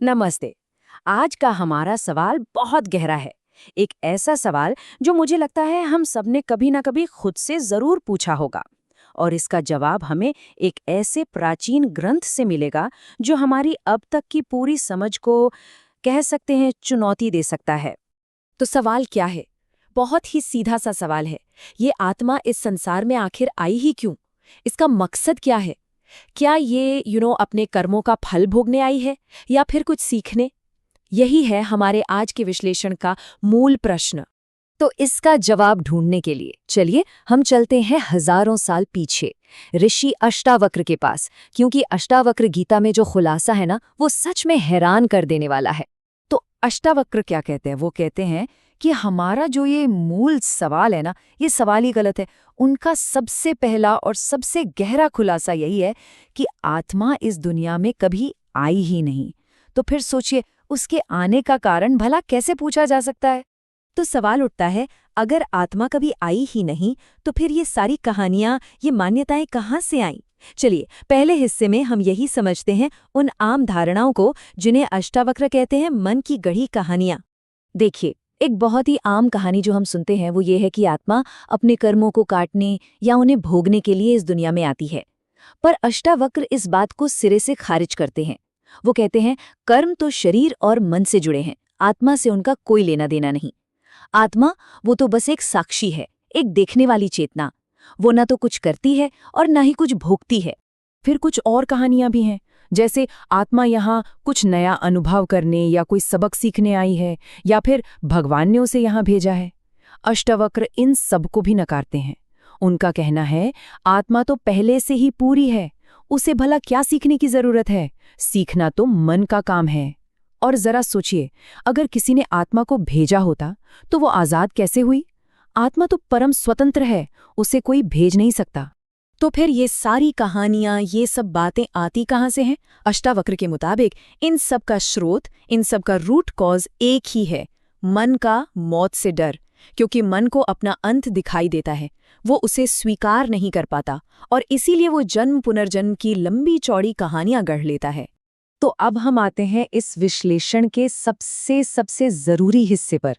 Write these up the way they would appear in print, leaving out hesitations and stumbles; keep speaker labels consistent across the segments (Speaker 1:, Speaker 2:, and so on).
Speaker 1: नमस्ते। आज का हमारा सवाल बहुत गहरा है। एक ऐसा सवाल जो मुझे लगता है हम सबने कभी ना कभी खुद से जरूर पूछा होगा। और इसका जवाब हमें एक ऐसे प्राचीन ग्रंथ से मिलेगा जो हमारी अब तक की पूरी समझ को कह सकते हैं चुनौती दे सकता है। तो सवाल क्या है? बहुत ही सीधा सा सवाल है। ये आत्मा इस संसार में आखिर आई ही क्यों? इसका मकसद क्या है? क्या ये अपने कर्मों का फल भोगने आई है या फिर कुछ सीखने? यही है हमारे आज के विश्लेषण का मूल प्रश्न। तो इसका जवाब ढूंढने के लिए चलिए हम चलते हैं हजारों साल पीछे, ऋषि अष्टावक्र के पास, क्योंकि अष्टावक्र गीता में जो खुलासा है ना, वो सच में हैरान कर देने वाला है। तो अष्टावक्र क्या कहते हैं? वो कहते हैं कि हमारा जो ये मूल सवाल है ना, ये सवाल ही गलत है। उनका सबसे पहला और सबसे गहरा खुलासा यही है कि आत्मा इस दुनिया में कभी आई ही नहीं। तो फिर सोचिए, उसके आने का कारण भला कैसे पूछा जा सकता है? तो सवाल उठता है, अगर आत्मा कभी आई ही नहीं तो फिर ये सारी कहानियां, ये मान्यताएं कहाँ से आईं? चलिए पहले हिस्से में हम यही समझते हैं उन आम धारणाओं को जिन्हें अष्टावक्र कहते हैं मन की गढ़ी कहानियां। देखिए, एक बहुत ही आम कहानी जो हम सुनते हैं वो ये है कि आत्मा अपने कर्मों को काटने या उन्हें भोगने के लिए इस दुनिया में आती है। पर अष्टावक्र इस बात को सिरे से खारिज करते हैं। वो कहते हैं कर्म तो शरीर और मन से जुड़े हैं, आत्मा से उनका कोई लेना देना नहीं। आत्मा वो तो बस एक साक्षी है, एक देखने वाली चेतना। वो ना तो कुछ करती है और ना ही कुछ भोगती है।
Speaker 2: फिर कुछ और कहानियां भी हैं, जैसे आत्मा यहाँ कुछ नया अनुभव करने या कोई सबक सीखने आई है, या फिर भगवान ने उसे यहाँ भेजा है। अष्टावक्र इन सब को भी नकारते हैं। उनका कहना है आत्मा तो पहले से ही पूरी है, उसे भला क्या सीखने की जरूरत है? सीखना तो मन का काम है। और जरा सोचिए, अगर किसी ने आत्मा को भेजा होता तो वो आजाद कैसे हुई? आत्मा तो परम स्वतंत्र है, उसे कोई भेज नहीं सकता।
Speaker 1: तो फिर ये सारी कहानियां, ये सब बातें आती कहाँ से हैं? अष्टावक्र के मुताबिक इन सब का स्रोत, इन सब का रूट कॉज एक ही है, मन का मौत से डर। क्योंकि मन को अपना अंत दिखाई देता है, वो उसे स्वीकार नहीं कर पाता और इसीलिए वो जन्म पुनर्जन्म की लंबी चौड़ी कहानियां गढ़ लेता है। तो अब हम आते हैं इस विश्लेषण के सबसे जरूरी हिस्से पर।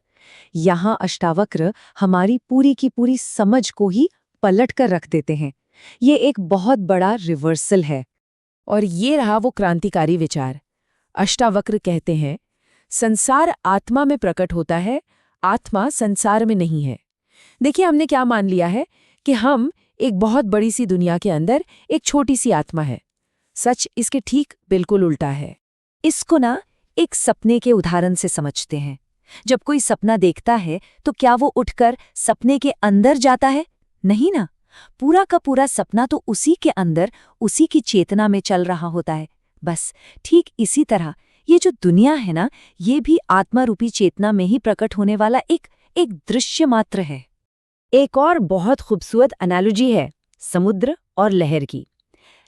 Speaker 1: यहाँ अष्टावक्र हमारी पूरी की पूरी समझ को ही पलट कर रख देते हैं। ये एक बहुत बड़ा रिवर्सल है।
Speaker 2: और ये रहा वो क्रांतिकारी विचार। अष्टावक्र कहते हैं संसार आत्मा में प्रकट होता है, आत्मा संसार में नहीं है। देखिए, हमने क्या मान लिया है कि हम एक बहुत बड़ी सी दुनिया के अंदर एक छोटी सी आत्मा है। सच इसके ठीक बिल्कुल उल्टा है।
Speaker 1: इसको ना एक सपने के उदाहरण से समझते हैं। जब कोई सपना देखता है तो क्या वो उठकर सपने के अंदर जाता है? नहीं ना। पूरा का पूरा सपना तो उसी के अंदर, उसी की चेतना में चल रहा होता है। बस ठीक इसी तरह ये जो दुनिया है ना, ये भी आत्मा रूपी चेतना में ही प्रकट होने वाला एक दृश्य मात्र है। एक और बहुत खूबसूरत एनालॉजी है समुद्र और लहर की।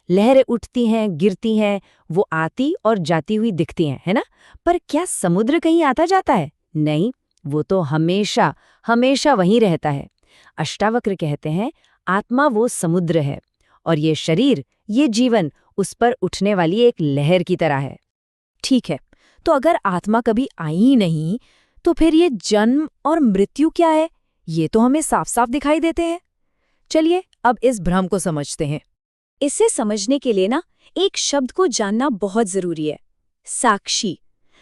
Speaker 1: लहरें उठती हैं, गिरती हैं, वो आती और जाती हुई दिखती हैं, है ना? पर क्या समुद्र कहीं आता जाता है? नहीं, वो तो हमेशा हमेशा वहीं रहता है। अष्टावक्र कहते हैं आत्मा वो समुद्र है और ये शरीर, ये जीवन उस पर उठने वाली एक लहर की तरह है। ठीक है, तो अगर आत्मा कभी आई ही नहीं तो फिर ये जन्म और मृत्यु क्या है? ये तो हमें साफ साफ दिखाई देते हैं। चलिए अब इस भ्रम को समझते हैं। इसे समझने के लिए ना एक शब्द को जानना बहुत जरूरी है, साक्षी।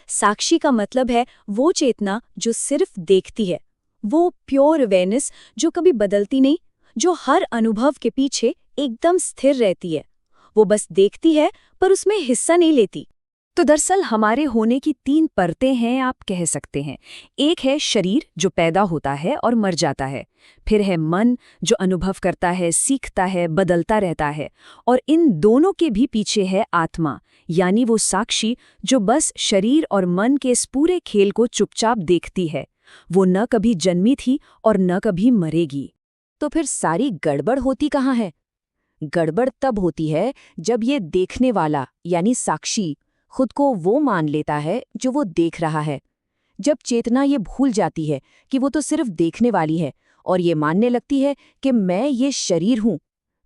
Speaker 1: साक्षी का मतलब है वो चेतना जो सिर्फ देखती है, वो प्योर अवेयरनेस जो कभी बदलती नहीं, जो हर अनुभव के पीछे एकदम स्थिर रहती है। वो बस देखती है पर उसमें हिस्सा नहीं लेती। तो दरअसल हमारे होने की 3 परतें हैं, आप कह सकते हैं। एक है शरीर जो पैदा होता है और मर जाता है। फिर है मन जो अनुभव करता है, सीखता है, बदलता रहता है। और इन दोनों के भी पीछे है आत्मा, यानी वो साक्षी जो बस शरीर और मन के इस पूरे खेल को चुपचाप देखती है। वो न कभी जन्मी थी और न कभी मरेगी। तो फिर सारी गड़बड़ होती कहाँ है? गड़बड़ तब होती है जब ये देखने वाला यानी साक्षी खुद को वो मान लेता है जो वो देख रहा है। जब चेतना ये भूल जाती है कि वो तो सिर्फ देखने वाली है और ये मानने लगती है कि मैं ये शरीर हूँ।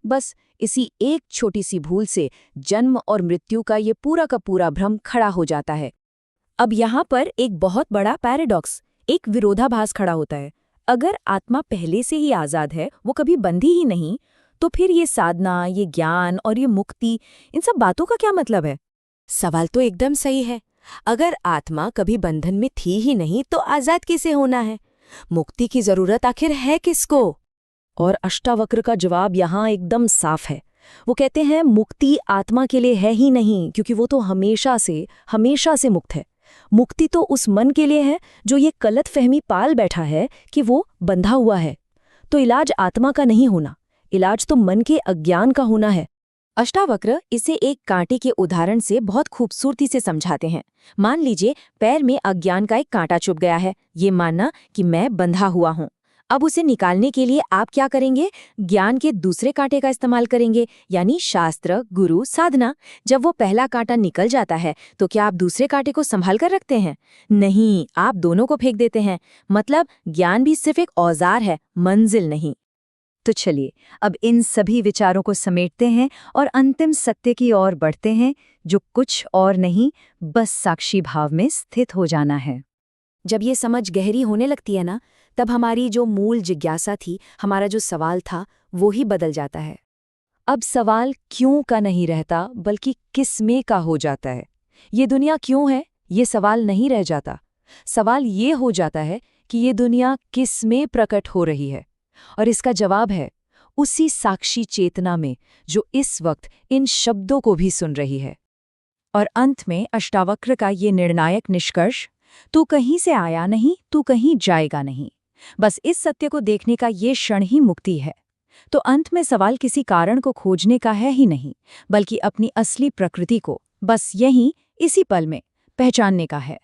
Speaker 1: बस इसी एक छोटी सी भूल से जन्म और मृत्यु का ये पूरा का पूरा भ्रम खड़ा हो जाता है।
Speaker 2: अब यहाँ पर एक बहुत बड़ा पैराडॉक्स, एक विरोधाभास खड़ा होता है। अगर आत्मा पहले से ही आजाद है, वो कभी बंधी ही नहीं, तो फिर ये साधना, ये ज्ञान और ये मुक्ति, इन सब बातों का क्या मतलब है?
Speaker 3: सवाल तो एकदम सही है। अगर आत्मा कभी बंधन में थी ही नहीं तो आजाद कैसे होना है? मुक्ति की जरूरत आखिर है किसको?
Speaker 1: और अष्टावक्र का जवाब यहाँ एकदम साफ है। वो कहते हैं मुक्ति आत्मा के लिए है ही नहीं, क्योंकि वो तो हमेशा से मुक्त है। मुक्ति तो उस मन के लिए है जो ये गलतफहमी पाल बैठा है कि वो बंधा हुआ है। तो इलाज आत्मा का नहीं होना, इलाज तो मन के अज्ञान का होना है। अष्टावक्र इसे एक कांटे के उदाहरण से बहुत खूबसूरती से समझाते हैं। मान लीजिए पैर में अज्ञान का एक कांटा चुभ गया है, ये मानना कि मैं बंधा हुआ हूँ। अब उसे निकालने के लिए आप क्या करेंगे? ज्ञान के दूसरे कांटे का इस्तेमाल करेंगे, यानी शास्त्र, गुरु, साधना। जब वो पहला कांटा निकल जाता है तो क्या आप दूसरे कांटे को संभाल कर रखते हैं? नहीं, आप दोनों को फेंक देते हैं। मतलब ज्ञान भी सिर्फ एक औजार है, मंजिल नहीं। तो चलिए अब इन सभी विचारों को समेटते हैं और अंतिम सत्य की ओर बढ़ते हैं, जो कुछ और नहीं, बस साक्षी भाव में स्थित हो जाना है।
Speaker 2: जब ये समझ गहरी होने लगती है ना, तब हमारी जो मूल जिज्ञासा थी, हमारा जो सवाल था, वो ही बदल जाता है।
Speaker 1: अब सवाल क्यों का नहीं रहता, बल्कि किस में का हो जाता है। ये दुनिया क्यों है, ये सवाल नहीं रह जाता। सवाल ये हो जाता है कि ये दुनिया किस में प्रकट हो रही है, और इसका जवाब है उसी साक्षी चेतना में जो इस वक्त इन शब्दों को भी सुन रही है। और अंत में अष्टावक्र का ये निर्णायक निष्कर्ष, तू कहीं से आया नहीं, तू कहीं जाएगा नहीं। बस इस सत्य को देखने का ये क्षण ही मुक्ति है। तो अंत में सवाल किसी कारण को खोजने का है ही नहीं, बल्कि अपनी असली प्रकृति को बस यहीं, इसी पल में पहचानने का है।